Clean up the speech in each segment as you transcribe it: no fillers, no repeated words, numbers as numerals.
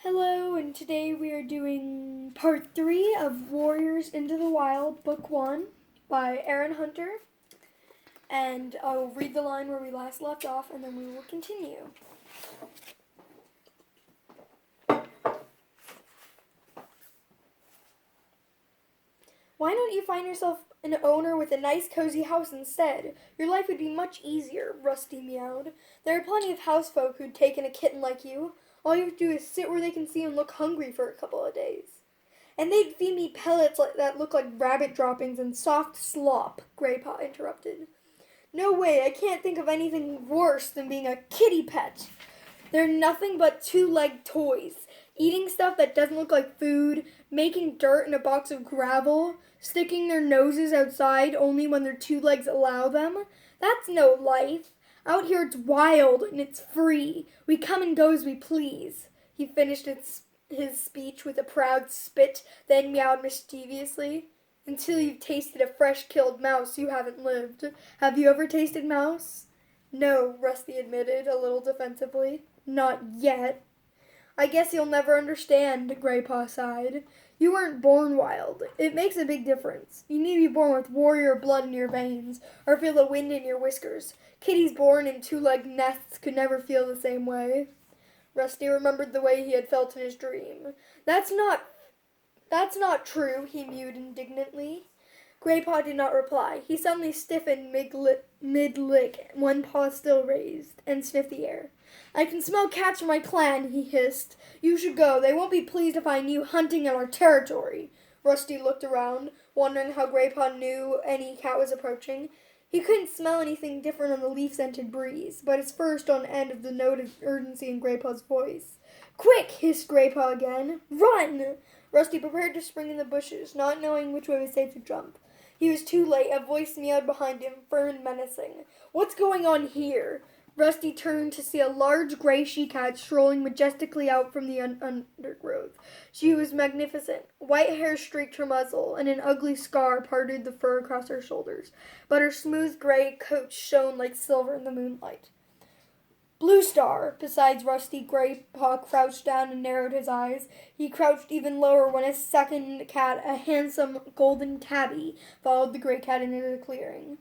Hello, and today we are doing part 3 of Warriors Into the Wild, Book 1 by Aaron Hunter. And I'll read the line where we last left off, and then we will continue. Why don't you find yourself an owner with a nice cozy house instead? Your life would be much easier, Rusty meowed. There are plenty of housefolk who'd take in a kitten like you. All you have to do is sit where they can see and look hungry for a couple of days. And they'd feed me pellets that look like rabbit droppings and soft slop, Graypaw interrupted. No way, I can't think of anything worse than being a kitty pet. They're nothing but two-legged toys, eating stuff that doesn't look like food, making dirt in a box of gravel, sticking their noses outside only when their two legs allow them. That's no life. Out here it's wild and it's free. We come and go as we please. He finished his speech with a proud spit, then meowed mischievously. Until you've tasted a fresh killed mouse, you haven't lived. Have you ever tasted mouse? No, Rusty admitted, a little defensively. Not yet. I guess you'll never understand, Graypaw sighed. You weren't born wild. It makes a big difference. You need to be born with warrior blood in your veins, or feel the wind in your whiskers. Kitties born in two-legged nests could never feel the same way. Rusty remembered the way he had felt in his dream. That's not true, he mewed indignantly. Graypaw did not reply. He suddenly stiffened mid-lick, one paw still raised, and sniffed the air. I can smell cats from my clan, he hissed. You should go. They won't be pleased to find you hunting in our territory. Rusty looked around, wondering how Graypaw knew any cat was approaching. He couldn't smell anything different on the leaf-scented breeze, but his fur stood on end of the note of urgency in Graypaw's voice. Quick! Hissed Graypaw again. Run! Rusty prepared to spring in the bushes, not knowing which way was safe to jump. He was too late. A voice meowed behind him, firm and menacing. What's going on here? Rusty turned to see a large gray she-cat strolling majestically out from the undergrowth. She was magnificent. White hair streaked her muzzle, and an ugly scar parted the fur across her shoulders, but her smooth gray coat shone like silver in the moonlight. Blue Star, besides Rusty, Graypaw crouched down and narrowed his eyes. He crouched even lower when a second cat, a handsome golden tabby, followed the gray cat into the clearing.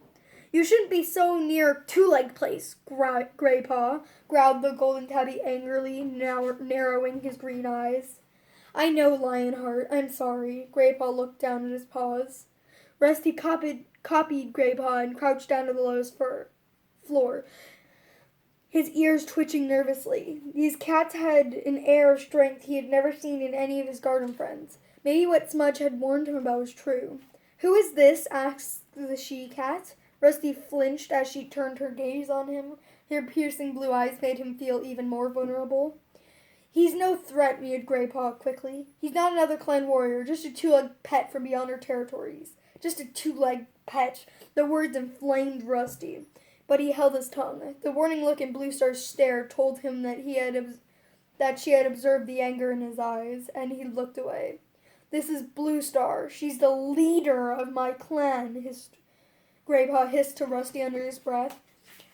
You shouldn't be so near Two-Leg Place, Graypaw, growled the golden tabby angrily, now narrowing his green eyes. I know, Lionheart. I'm sorry. Graypaw looked down at his paws. Rusty copied Graypaw and crouched down to the lowest floor, his ears twitching nervously. These cats had an air of strength he had never seen in any of his garden friends. Maybe what Smudge had warned him about was true. Who is this? Asked the she-cat. Rusty flinched as she turned her gaze on him. Her piercing blue eyes made him feel even more vulnerable. He's no threat, mewed Graypaw quickly. He's not another clan warrior, just a two-legged pet from beyond our territories. Just a two-legged pet. The words inflamed Rusty. But he held his tongue. The warning look in Blue Star's stare told him that she had observed the anger in his eyes, and he looked away. This is Blue Star. She's the leader of my clan, Graypaw hissed to Rusty under his breath.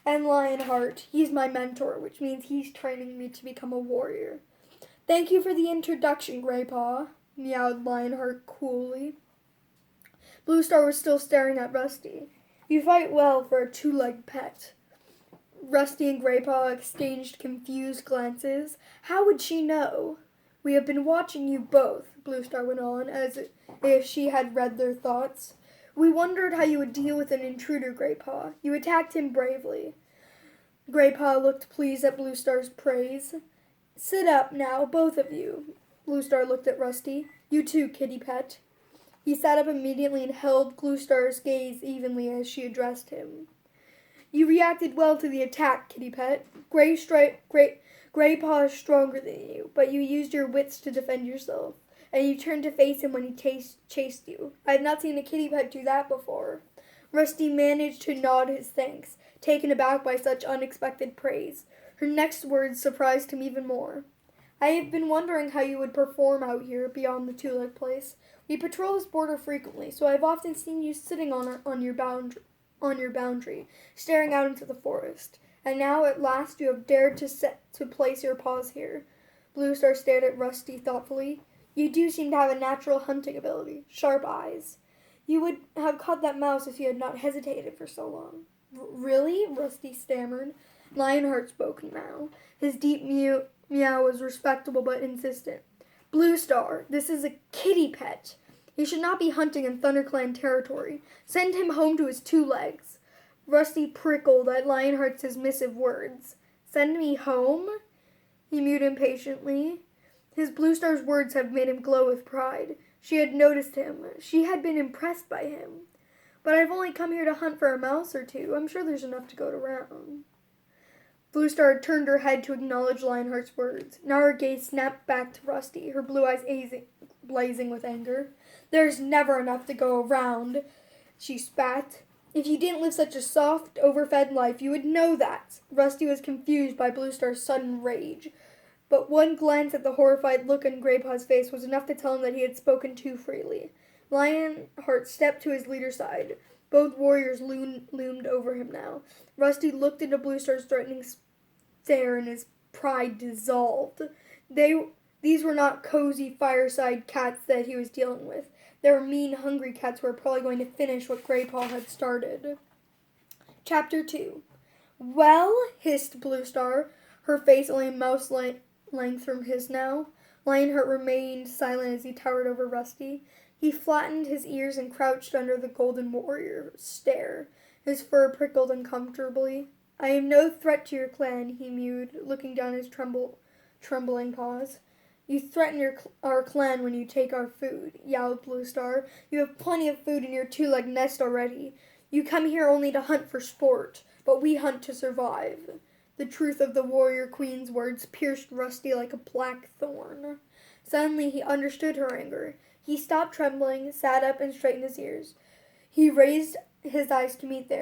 And Lionheart, he's my mentor, which means he's training me to become a warrior. Thank you for the introduction, Graypaw, meowed Lionheart coolly. Blue Star was still staring at Rusty. You fight well for a two-legged pet. Rusty and Graypaw exchanged confused glances. How would she know? We have been watching you both, Blue Star went on, as if she had read their thoughts. We wondered how you would deal with an intruder, Graypaw. You attacked him bravely. Graypaw looked pleased at Blue Star's praise. Sit up now, both of you. Blue Star looked at Rusty. You too, kitty pet. He sat up immediately and held Blue Star's gaze evenly as she addressed him. You reacted well to the attack, kitty pet. Graypaw is stronger than you, but you used your wits to defend yourself, and you turned to face him when he chased you. I have not seen a kitty pet do that before. Rusty managed to nod his thanks, taken aback by such unexpected praise. Her next words surprised him even more. I have been wondering how you would perform out here beyond the Two-Leg Place. We patrol this border frequently, so I've often seen you sitting on your boundary, staring out into the forest. And now at last you have dared to place your paws here. Bluestar stared at Rusty thoughtfully. You do seem to have a natural hunting ability. Sharp eyes. You would have caught that mouse if you had not hesitated for so long. Really? Rusty stammered. Lionheart spoke now. His deep meow was respectable but insistent. Bluestar, this is a kitty pet. He should not be hunting in ThunderClan territory. Send him home to his 2 legs. Rusty prickled at Lionheart's dismissive words. Send me home? He mewed impatiently. His Bluestar's words had made him glow with pride. She had noticed him. She had been impressed by him. But I've only come here to hunt for a mouse or 2. I'm sure there's enough to go around. Bluestar had turned her head to acknowledge Lionheart's words. Now her gaze snapped back to Rusty, her blue eyes blazing with anger. There's never enough to go around, she spat. If you didn't live such a soft, overfed life, you would know that. Rusty was confused by Bluestar's sudden rage. But one glance at the horrified look on Graypaw's face was enough to tell him that he had spoken too freely. Lionheart stepped to his leader's side. Both warriors loomed over him now. Rusty looked into Bluestar's threatening stare and his pride dissolved. These were not cozy fireside cats that he was dealing with. They were mean, hungry cats who were probably going to finish what Graypaw had started. Chapter 2. Well, hissed Bluestar, her face only a mouse length from his now. Lionheart remained silent as he towered over Rusty. He flattened his ears and crouched under the golden warrior's stare. His fur prickled uncomfortably. I am no threat to your clan, he mewed, looking down his trembling paws. You threaten our clan when you take our food, yowled Bluestar. You have plenty of food in your 2-leg nest already. You come here only to hunt for sport, but we hunt to survive. The truth of the warrior queen's words pierced Rusty like a black thorn. Suddenly he understood her anger. He stopped trembling, sat up, and straightened his ears. He raised his eyes to meet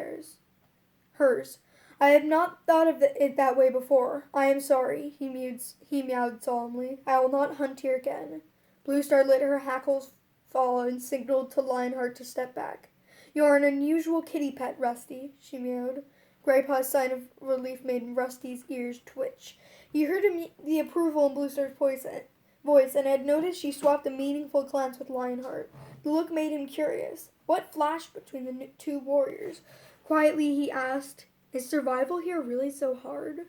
hers. I had not thought of it that way before. I am sorry, he meowed solemnly. I will not hunt here again. Bluestar let her hackles fall and signaled to Lionheart to step back. You are an unusual kitty pet, Rusty, she mewed. Graypaw's sign of relief made Rusty's ears twitch. He heard the approval in Bluestar's voice and had noticed she swapped a meaningful glance with Lionheart. The look made him curious. What flashed between the 2 warriors? Quietly he asked, Is survival here really so hard?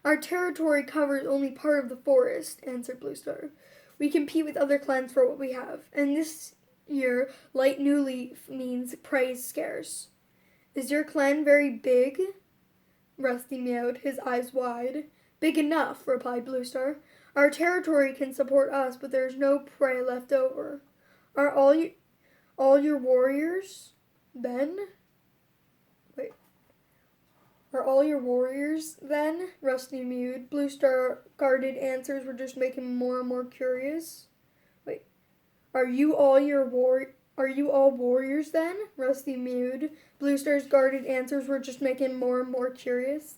Our territory covers only part of the forest, answered Bluestar. We compete with other clans for what we have, and this year, light new leaf means prey is scarce. Is your clan very big? Rusty meowed, his eyes wide. Big enough, replied Bluestar. Our territory can support us, but there is no prey left over. Are all your warriors, then? Are all your warriors, then? Rusty mewed. Bluestar guarded answers were just making him more and more curious. Are you all warriors, then? Rusty mewed. Bluestar's guarded answers were just making him more and more curious.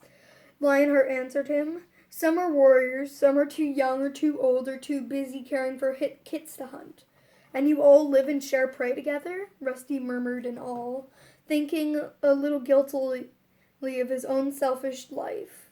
Lionheart answered him. Some are warriors, some are too young or too old or too busy caring for kits to hunt. And you all live and share prey together? Rusty murmured in awe, thinking a little guiltily of his own selfish life.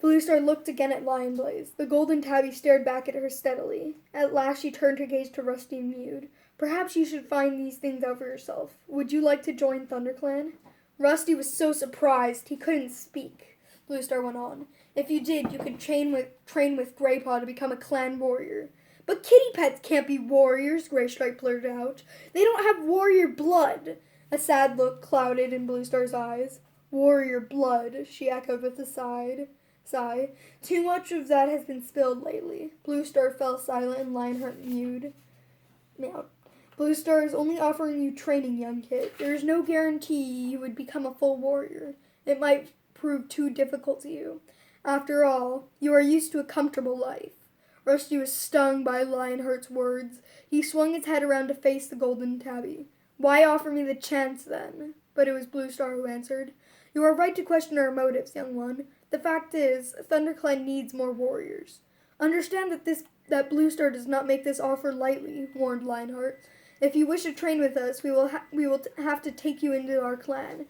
Bluestar looked again at Lionblaze. The golden tabby stared back at her steadily. At last she turned her gaze to Rusty and mewed. Perhaps you should find these things out for yourself. Would you like to join ThunderClan? Rusty was so surprised he couldn't speak. Bluestar went on. If you did, you could train with Graypaw to become a clan warrior. But kitty pets can't be warriors, Graystripe blurted out. They don't have warrior blood. A sad look clouded in Bluestar's eyes. Warrior blood, she echoed with a sigh. Too much of that has been spilled lately. Bluestar fell silent and Lionheart mewed. Bluestar is only offering you training, young kid. There is no guarantee you would become a full warrior. It might prove too difficult to you. After all, you are used to a comfortable life. Rusty was stung by Lionheart's words. He swung his head around to face the golden tabby. Why offer me the chance, then? But it was Bluestar who answered. You are right to question our motives, young one. The fact is, ThunderClan needs more warriors. Understand that Bluestar does not make this offer lightly, warned Lionheart. If you wish to train with us, we will have to take you into our clan.